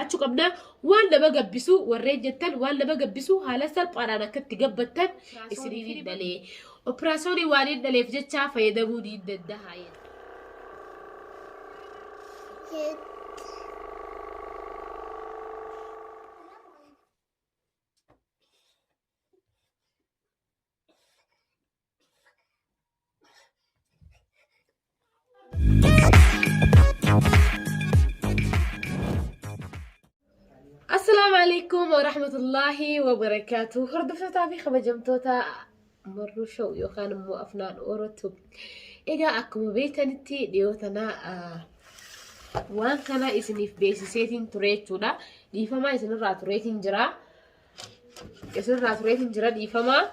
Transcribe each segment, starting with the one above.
jiraachuu qabna waan nama gabbisu warreen jettan waan nama gabbisu haala salphaadhaan akkatti gabbattan isiniin dalee operaasyoonii waan hin daleef jecha fayyadamuu ni danda'a. السلام عليكم ورحمة الله وبركاته. هردفتها في خبجمتوتا مرو شو يوخان مو أفنان أورتو إيجا أكو بيتنتي ديوتنا وان كان إسني في بيسيسيتين تريتونا ديفما إسن راتوريتين جرا ديفما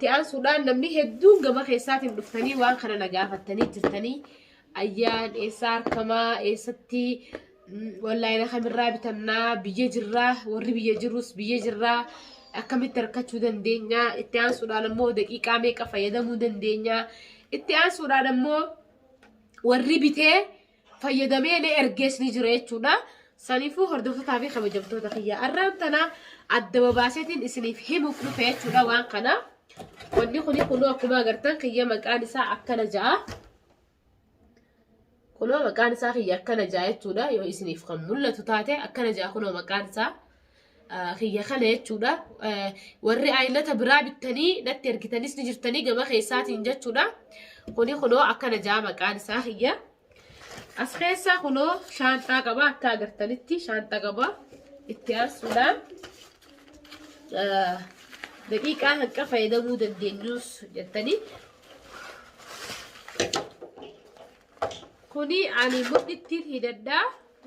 تيان سودان نمني هدون جما خيساتين دفتني وان كان نجافتني ترتني أيان إسار كما إستي والله أنا خمر رابطنا بيجرة وري بيجروس بيجرة أكمل تركته دندينيا إتيان سودان مو دقيقة ميكا فايدة مو دندينيا إتيان سودان مو وري بيته فايدة ميني إرجس نجريتشونا سانيفو هردوفو تابي خبجبتو تخيا أرامتنا الدباباسيتين إسنيف هيمو فلوفيتشونا وان قنا واني خلي قلوا أكما قرتان خيا مكان ساعة أكنا جاء كلوا مكان ساخي أكنا جايتودا يو إسنيف خمولة تاتي أكنا جا كلوا مكان سا خي خليتودا وري عيلة برا بالتاني نتر كتانيس نجرتني جما خيسات إنجتودا كلوا أكنا جا مكان ساخي أسخيسا كلوا شانتا كبا كاغرتنيتي شانتا كبا إتياس سودا دقيقة هكا فايدة مود الدينيوس جتني كوني على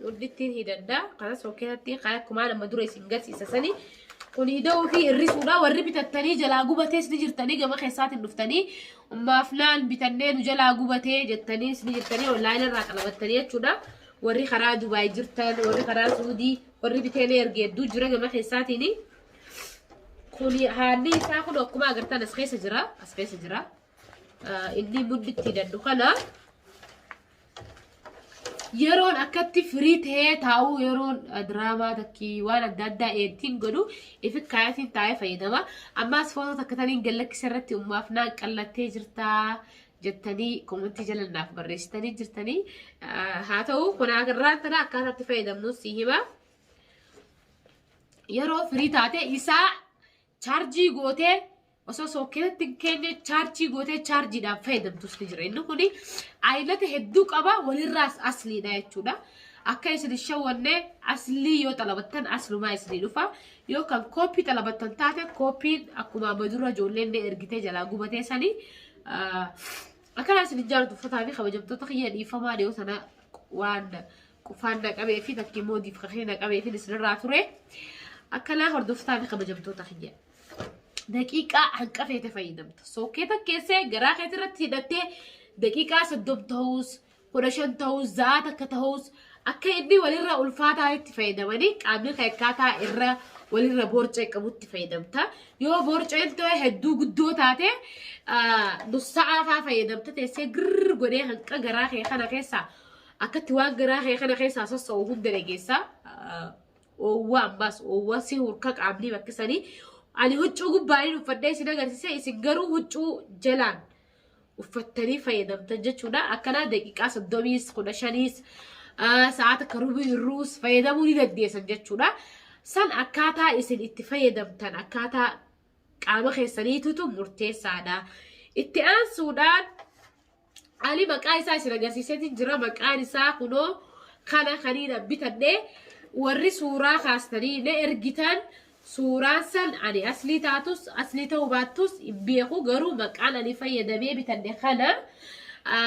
مدتين هيددا خلاص وكيلتي خلاص كمان مدري سنجس سسني كوني دو في الرسولة والربط التاني جلا جوبتي سنجرتني جما خيسات النفتني وما فلان بتنين وجلا جوبتي جتني سنجرتني ولا إلا راك على بتنية شودا وري خراج دبي جرتن وري خراج سعودي وري بتني يرجع دو جرا جما خيساتيني كوني هاني ساكن وكما قرتنا أسخيس جرا إني مدتي دندخنا يرون أكتي فريت هي تاو يرون دراما تكي وانا دادا إيتين قدو إفك كايتين تاي فايدما أما سفوتو تكتانين قلق سرتي أمافنا قلتي جرتا جتني كومنتي جلنا في بريستني جرتني هاتو كنا قرران تنا أكاتي فايدة منو سيهما يرو فريتاتي إسا چارجي قوتي osoo sokkeetti keenya chaarjii gootee chaarjiidhaan fayyadamtus ni jira. Inni kuni ayilata hedduu qaba walirraas asliidha jechuudha. Akka isin shawwanne aslii yoo xalabattan aslumaa isinii dhufa. Yoo kan kooppii xalabattan taate kooppiin akkuma madura ijoolleen ergitee jalaa gubatee sanii akkana isin jaalatu uffataa fi kabajamtoota kiyya dhiifamaa dhiyoo sana waan qufaan naqabee fi takkii moodiif kakee naqabee fi isinirraa ture. Akkana hordoftaa fi kabajamtoota kiyya. دقيقة حنقفة تفايدمت سوكيتك كيسة جراحة ترتيدتي دقيقة صدم تهوس ورشان تهوس زاتك تهوس أكيدني وليرة ألفاتا هاي تفايدمني عامل خيكاتا إرة وليرة بورجة كموت تفايدمتا يو بورجة انتو هدو قدو تاتي نص ساعة فايدمتا تيسي جرر قولي هنقا جراحة خانا كيسة أكتوان جراحة خانا كيسة أساس وهم درجيسة ووان بس وواسي وركاك عاملي بكساني على هجو قبالين وفداي سنقر سيسي يسنقروا هجو جلان وفتني فايدم تنجتشونا أكنا دقيقة صدوميس خدشانيس ساعات كروبي الروس فايدمو لدي سنجتشونا سن أكاتا إسن اتفايدم تن أكاتا قام خيسانيتو مرتي سادا اتعان سودان علي مكايسا سنقر سيسي جرا مكايسا كنو خانا خانينا بيتني وري سورا خاستني نئرقتان سوران سن أني أصلي تاتوس أصلي توباتوس بيخو قرو مكان أني فايدمي بتندخنا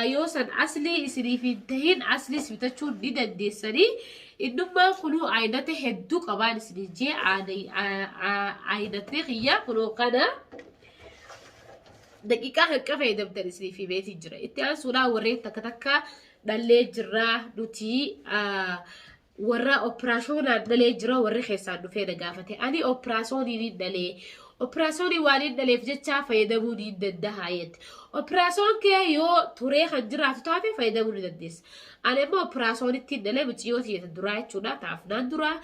يوسن أصلي إسري في انتهين أصلي سبتشون نيدا ديساني إنما كنو عينته هدو كمان إسري جي عينته غيا كنو قنا دقيقة هكا فايدم تنسري في بيتي جرا إتيان سورا وريت تكتكا دالي جرا نوتي ورا أوبراسيون دلي جرا ورا خيسان دفينا قافتي أني أوبراسيون يني دلي operaasyoonii waan hin dhaleef jecha fayyadamuu ni danda'a jetti. Operaasyoon kee yoo turee kan jiraatu taate fayyadamuu ni dandeessa. Ani immoo operaasyoonitti dhalee muciyyoota jedhan duraa jechuudha. Taafnaan duraa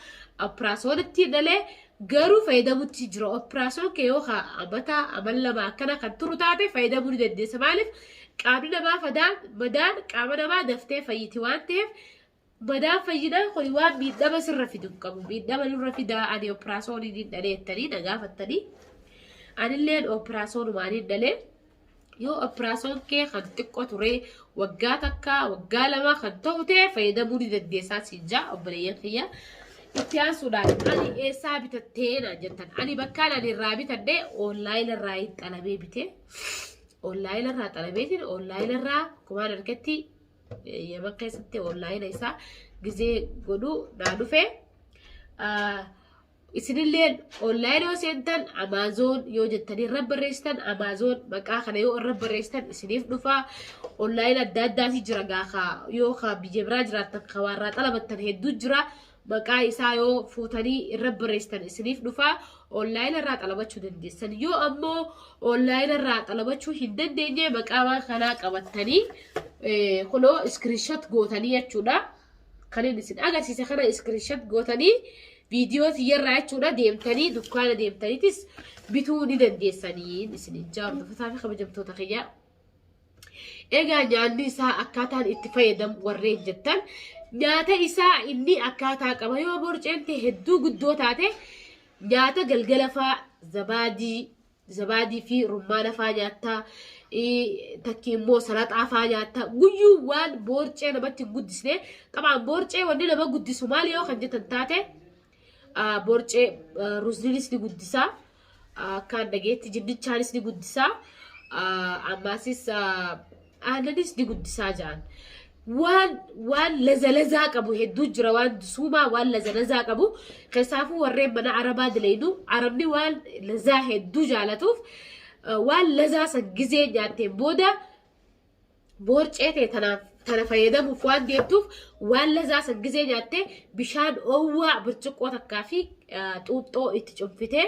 operaasyoonitti dhalee garuu fayyadamutti jira. Operaasyoon kee yoo amata amallama akkana kan turu taate fayyadamuu ni dandeessa. Maaliif qaamni namaa madaan qaama namaa daftee fayyiti waan ta'eef madaan fayyinaa kun waan miidhama sirra fidu qabu. Miidhama nurra fidaa ani operaasyoonii ni dhaleettanii na gaafattanii. Anilleen operaasyoonuma ni dhalee. Yoo operaasyoon kee kan xiqqoo ture waggaa takka waggaa lama kan ta'u ta'e fayyadamuu ni dandeessaa siinjaa obboleeyyan kiyya. Itti aansuudhaan ani eessaa bitattee naan jettan. Ani bakkaan ani irraa bitadhee onlaayinii irraa xalamee bitee. Onlaayinii irraa xalameetiin onlaayinii irraa kumaan argatti yeman keessatti onlaayinii isaa gizee godhuu naa dhufee. Isinillee onlaayinii yoo seentan Amaazoon yoo jettanii irra barreessitan Amaazoon maqaa kana yoo irra barreessitan isiniif dhufaa. Onlaayinii adda addaati jira gaafa yoo biyya biraa jiraattan kawaarraa xalabattan hedduu jira. Maqaa isaa yoo fuutanii irra barreessitan isiniif dhufaa. Onlaayinii irraa xalabachuu dandeessan. Yoo ammoo onlaayinii irraa xalabachuu hin dandeenye maqaa waan kanaa qabattanii kunoo iskiriinshot gootanii jechuudha. Kan inni isin agarsiise kana iskiriinshot gootanii viidiyoo xiyyeerraa jechuudha deemtanii dukkaana deemtaniitis bituu ni dandeessanii isiniin jaallatamaa fi kabajamtoota kiyyaa. Egaa nyaanni isaa akkaataan itti fayyadamu warreen jettan nyaata isaa inni akkaataa qaba. Yoo borceen ta'e hedduu guddoo taate nyaata galgala faa zabaadii fi rummaana faa nyaattaa. Takki immoo salaxaa faa nyaattaa. Guyyuu waan borcee namatti hin guddisne. Qabaan borcee wanni nama guddisu maali yoo kan jettan taate borcee ruuzniinis ni guddisaa. Kan dhageetti jinnichaanis ni guddisaa. Ammaasis aannanis ni guddisaa jedhan. Waan lazalazaa qabu hedduu jira waan suumaa waan lazalazaa qabu. Keessaafuu warreen mana Arabaa dilaynu Arabni waan lazaa hedduu jaalatuuf waan lazaa san gizee nyaatteen booda borcee ta'e tana fayyadamuuf waan deemtuuf waan lazaa san gizee nyaattee bishaan oowwaa birciqoo takkaa fi xuuxxoo itti cunfitee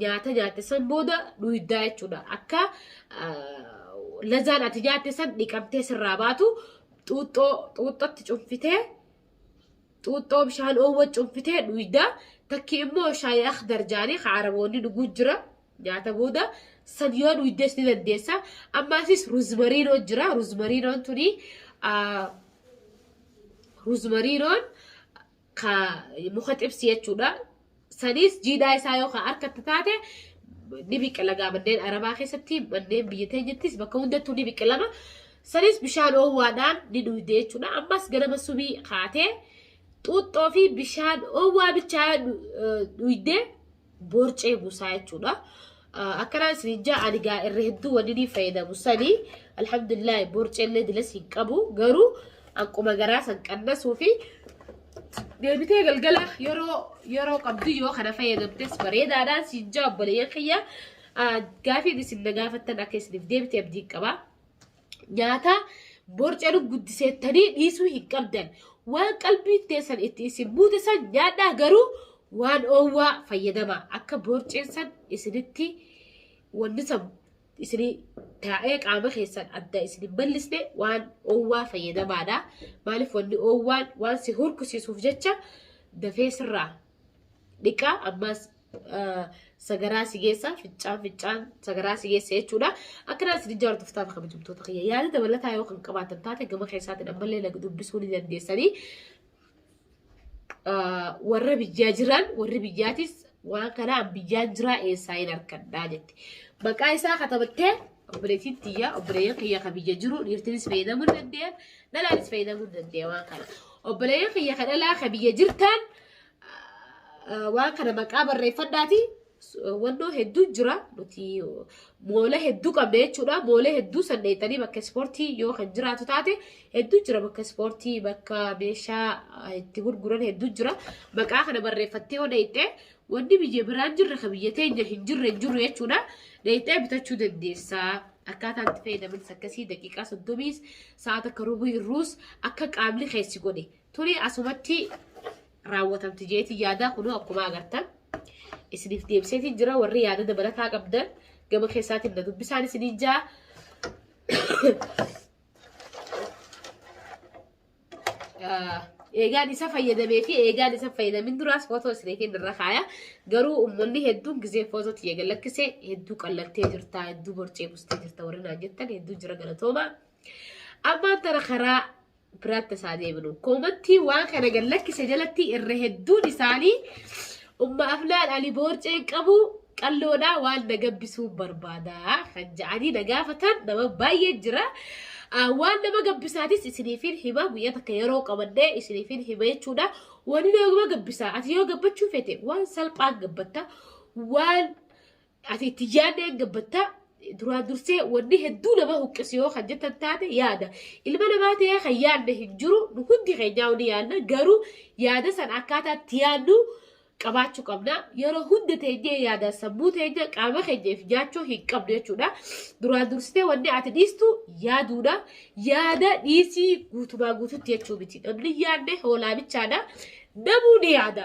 nyaata nyaatte san booda dhuyiddaa jechuudha. Akka lazaan ati nyaatte san dhiqamtee sirraa baatu xuuxxootti cunfitee xuuxxoo bishaan oowwa cunfitee dhuyiddaa. Takki immoo shaayii akhdar jaanii ka Araboonni dhuguu jira nyaata booda san yoo dhuyiddees ni dandeessa. Ammaasis ruuzmariinoon jira. Ruuzmariinoon tuni ruuzmariinoon ka muka xibsi jechuudha. Sanis jiidhaa isaa yoo harkatti taate ni biqila manneen Arabaa keessatti manneen biyya teenyattis bakka hundattuu ni biqilama. Sanis bishaan oowwaadhaan ni dhuyidee jechuudha. Ammas ganama subii kaatee xuuxxoo fi bishaan oowwaa bichaa dhuyidee borcee buusaa jechuudha. Akkanaan siinjaa ani gaa irra hedduu wanni ni fayyadamu sanii alhamdulillah borceellee dilas hin qabu garuu anquma garaa san qannasuu fi deebitee galgala yeroo qabdu yoo kana fayyadamtes bareedaadhaan siinjaa obboleeyyan kiyya. Gaafiin isin na gaafattan akka isiniif deebitee abdii qaba. Nyaata borceen guddiseettanii dhiisuu hin qabdan. Waan qalbiin teessan itti isin buute san nyaadhaa garuu waan oowwaa fayyadama. Akka borceen san isinitti wanni san isinii taa'ee qaama keessan adda isin hin ballisne waan oowwaa fayyadamaadha. Maaliif wanni oowwaan waan si hurkisiisuuf jecha dafee sirraa dhiqaa ammas sagaraa si geessa ficcaan sagaraa si geessa jechuudha. Akkanaan isin jaallatuuf ta'a kabajamtoota kiyya. Yaada dabalataa yoo kan qabaatan taate gama keessaatiin ammallee laga dubbisuu ni dandeessanii. Warra biyyaa jiran warri biyyaatis waan kanaan biyyaan jiraa eessaa hin harkadhaa jetti. Maqaa isaa katabattee obboleettiin tiyyaa obboleeyyan kiyya ka biyya jiru dhiirtinis fayyadamuu hin dandeenye dhalaanis fayyadamuu hin dandeenye waan kana. Obboleeyyan kiyya ka dhalaa ka biyya jirtan waan kana maqaa barreeffadhaati. Wannoo hedduu jira nuti moola hedduu qabna jechuudha. Moola hedduu sanneetanii bakka ispoortii yoo kan jiraatu taate hedduu jira bakka ispoortii bakka meeshaa itti gurguran hedduu jira. Maqaa kana barreeffattee yoo dheeyxee wanni biyya biraan jirre ka biyya teenya hin jirre jechuudha. Dheeyxee bitachuu dandeessa. Akkaataan itti fayyadaman akkasii daqiiqaa 30 sa'aata akka rubii irruus akka qaamni keessi godhe tuni asumatti raawwatamti jeetii yaadaa kunoo akkuma agartan. إسنيف ديم سيتي جرا والريادة دبلتها قبدا قبل خيسات الندب بسان سنين جا eegaan isa fayyadamee fi eegaan isa fayyadamin duraas footoo isiniitiin irra kaaya garuu uummanni hedduun gizee footoo tiyya galakkisee hedduu qallattee jirta hedduu borcee bustee jirta warri naan jettan hedduu jira galatooma ammaan tana karaa biraatti isaa deemnu koomantii waan kana galakkise jalatti irra hedduun isaanii umma aflaan ali borcee qabu qalloodhaa waan nagabbisuu barbaada kan ja'anii nagaafatan nama baay'ee jira waan nama gabbisaatis isiniifin hima guyyaa takka yeroo qabannee isiniifin hima jechuudha waan nama gabbisaa ati yoo gabbachuu fete waan salphaan gabbatta waan ati itti yaadnee gabbatta duraan dursee wanni hedduu nama huqqisi yoo kan jettan taate yaada ilma namaa ta'ee kan yaadne hin jiru nu hundi keenyaa ni yaadna garuu yaada san akkaataa itti yaadnu qabaachuu qabna yeroo hunda teenyee yaada sammuu teenya qaama keenyaaf nyaachuu hin qabnu jechuudha duraan dursitee wanni ati dhiistu yaaduudha yaada dhiisii guutumaa guututti jechuu miti namni yaadne hoolaa bichaadha namuu ni yaada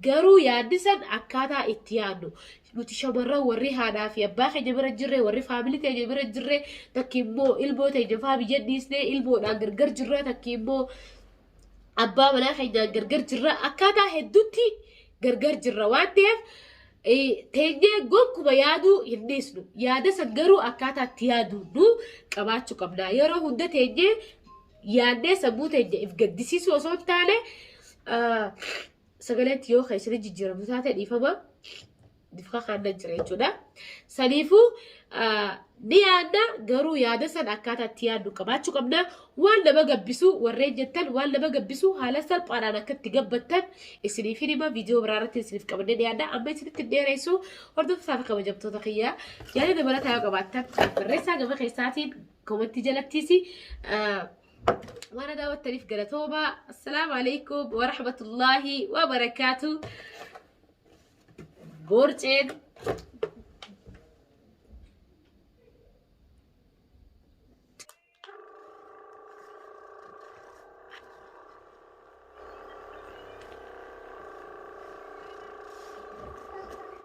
garuu yaadni san akkaataa itti yaadnu nuti shamarran warri haadhaa fi abbaa keenya bira jirre warri faamilii keenya bira jirre takki immoo ilmoo teenya faa biyya dhiisnee ilmoodhaan gargar jirra takki immoo abbaa manaa keenyaan gargar jirra akkaataa hedduutti gargar jirra waan ta'eef teenyee gonkuba yaaduu hin dhiisnu yaada san garuu akkaataa itti yaaduu nu qabaachuu qabna yeroo hunda teenyee yaadnee sammuu teenya if gaddisiisu osoo hin taane sagaleetti yoo keessatti jijjiiramu taate dhiifama difqa kanna jira jechuudha saniifuu ni yaadna garuu yaada san akkaataa itti yaadnu qabaachuu qabna waan nama gabbisu warreen jettan waan nama gabbisu haala salphaadhaan akka itti gabbattan isiniifin hima viidiyoo biraarratti isiniif qabannee yaada amma isinitti dheeressu hordoftoota kabajamtoota kiyyaa yaada dabalataa yoo qabaattan barreessaa gama keessaatiin komentii jalattiisi وانا داوت تليف قلتوبة السلام عليكم ورحمة الله وبركاته بورتين